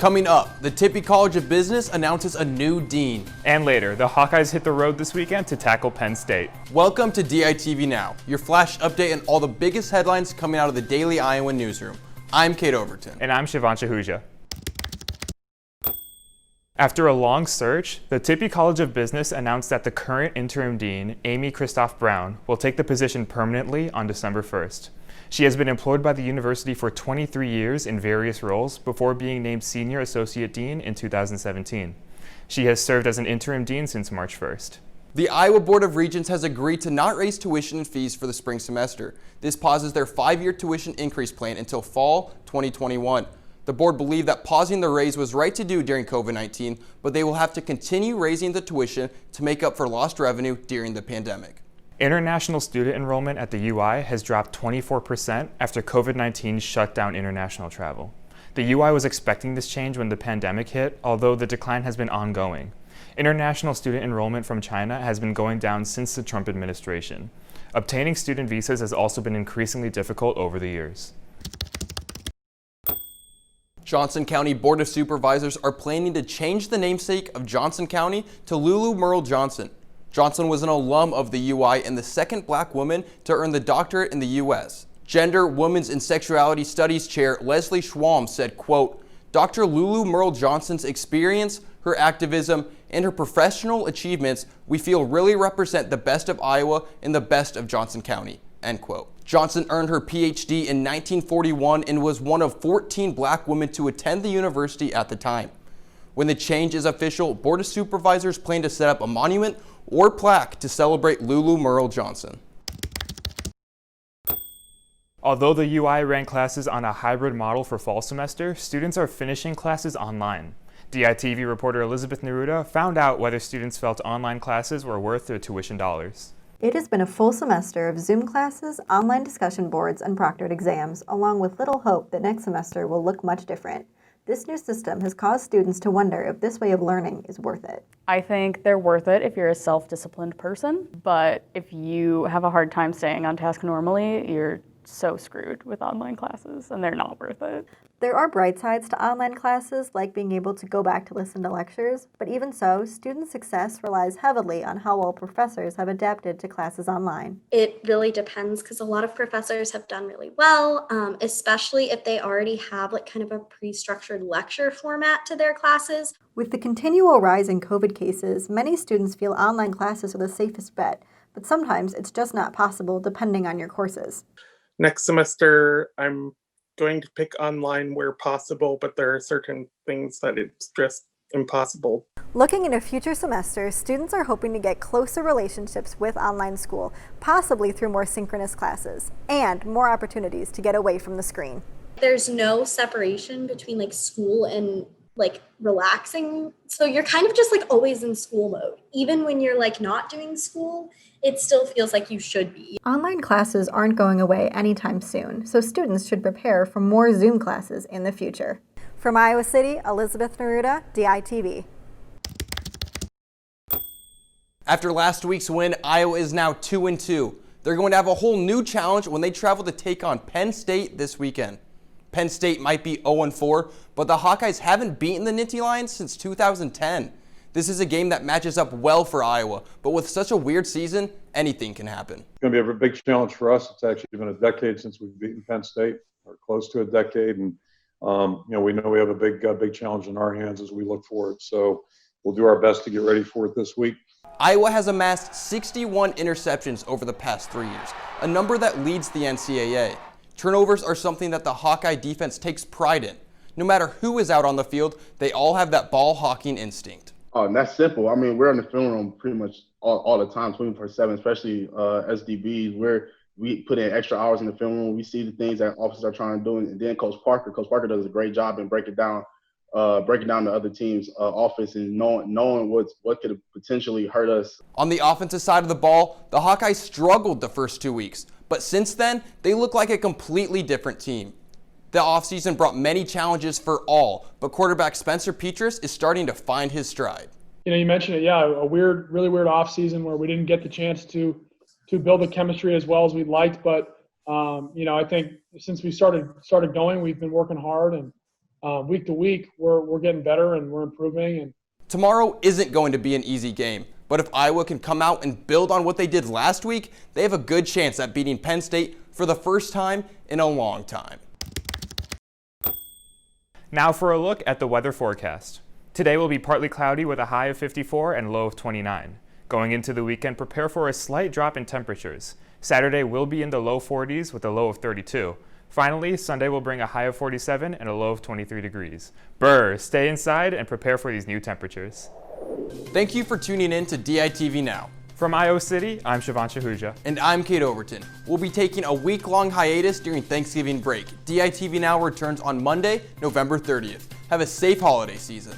Coming up, the Tippy College of Business announces a new dean. And later, the Hawkeyes hit the road this weekend to tackle Penn State. Welcome to DITV Now, your flash update on all the biggest headlines coming out of the Daily Iowa newsroom. I'm Kate Overton. And I'm Shivan Shahuja. After a long search, the Tippy College of Business announced that the current interim dean, Amy Christoph Brown, will take the position permanently on December 1st. She has been employed by the university for 23 years in various roles before being named Senior Associate Dean in 2017. She has served as an interim dean since March 1st. The Iowa Board of Regents has agreed to not raise tuition and fees for the spring semester. This pauses their 5-year tuition increase plan until fall 2021. The board believed that pausing the raise was right to do during COVID-19, but they will have to continue raising the tuition to make up for lost revenue during the pandemic. International student enrollment at the UI has dropped 24% after COVID-19 shut down international travel. The UI was expecting this change when the pandemic hit, although the decline has been ongoing. International student enrollment from China has been going down since the Trump administration. Obtaining student visas has also been increasingly difficult over the years. Johnson County Board of Supervisors are planning to change the namesake of Johnson County to Lulu Merle Johnson. Johnson was an alum of the UI and the second black woman to earn the doctorate in the U.S. Gender, Women's, and Sexuality Studies Chair Leslie Schwalm said, quote, Dr. Lulu Merle Johnson's experience, her activism, and her professional achievements we feel really represent the best of Iowa and the best of Johnson County, end quote. Johnson earned her PhD in 1941 and was one of 14 black women to attend the university at the time. When the change is official, Board of Supervisors plan to set up a monument or plaque to celebrate Lulu Merle Johnson. Although the UI ran classes on a hybrid model for fall semester, students are finishing classes online. DITV reporter Elizabeth Neruda found out whether students felt online classes were worth their tuition dollars. It has been a full semester of Zoom classes, online discussion boards, and proctored exams, along with little hope that next semester will look much different. This new system has caused students to wonder if this way of learning is worth it. I think they're worth it if you're a self-disciplined person, but if you have a hard time staying on task normally, you're so screwed with online classes, and they're not worth it. There are bright sides to online classes, like being able to go back to listen to lectures, but even so, student success relies heavily on how well professors have adapted to classes online. It really depends because a lot of professors have done really well, especially if they already have like kind of a pre-structured lecture format to their classes. With the continual rise in COVID cases, many students feel online classes are the safest bet, but sometimes it's just not possible depending on your courses. Next semester, I'm going to pick online where possible, but there are certain things that it's just impossible. Looking into future semesters, students are hoping to get closer relationships with online school, possibly through more synchronous classes, and more opportunities to get away from the screen. There's no separation between like school and like relaxing. So you're kind of just like always in school mode. Even when you're like not doing school, it still feels like you should be. Online classes aren't going away anytime soon, so students should prepare for more Zoom classes in the future. From Iowa City, Elizabeth Neruda, DITV. After last week's win, Iowa is now 2-2. They're going to have a whole new challenge when they travel to take on Penn State this weekend. Penn State might be 0-4, but the Hawkeyes haven't beaten the Nittany Lions since 2010. This is a game that matches up well for Iowa, but with such a weird season, anything can happen. It's going to be a big challenge for us. It's actually been a decade since we've beaten Penn State, or close to a decade, and we know we have a big challenge in our hands as we look forward. So we'll do our best to get ready for it this week. Iowa has amassed 61 interceptions over the past 3 years, a number that leads the NCAA. Turnovers are something that the Hawkeye defense takes pride in. No matter who is out on the field, they all have that ball hawking instinct. Oh, and that's simple. I mean, we're in the film room pretty much all the time, 24/7, especially SDBs, where we put in extra hours in the film room. We see the things that officers are trying to do, and then Coach Parker does a great job in breaking down the other team's offense and knowing what could potentially hurt us. On the offensive side of the ball, the Hawkeyes struggled the first 2 weeks, but since then, they look like a completely different team. The offseason brought many challenges for all, but quarterback Spencer Petras is starting to find his stride. You mentioned it, a really weird offseason where we didn't get the chance to build the chemistry as well as we'd liked, but I think since we started going, we've been working hard, and week to week, we're getting better and we're improving. And Tomorrow isn't going to be an easy game, but if Iowa can come out and build on what they did last week, they have a good chance at beating Penn State for the first time in a long time. Now for a look at the weather forecast. Today will be partly cloudy with a high of 54 and low of 29. Going into the weekend, prepare for a slight drop in temperatures. Saturday will be in the low 40s with a low of 32. Finally, Sunday will bring a high of 47 and a low of 23 degrees. Brr, stay inside and prepare for these new temperatures. Thank you for tuning in to DITV Now. From Iowa City, I'm Siobhan Shahuja. And I'm Kate Overton. We'll be taking a week-long hiatus during Thanksgiving break. DITV Now returns on Monday, November 30th. Have a safe holiday season.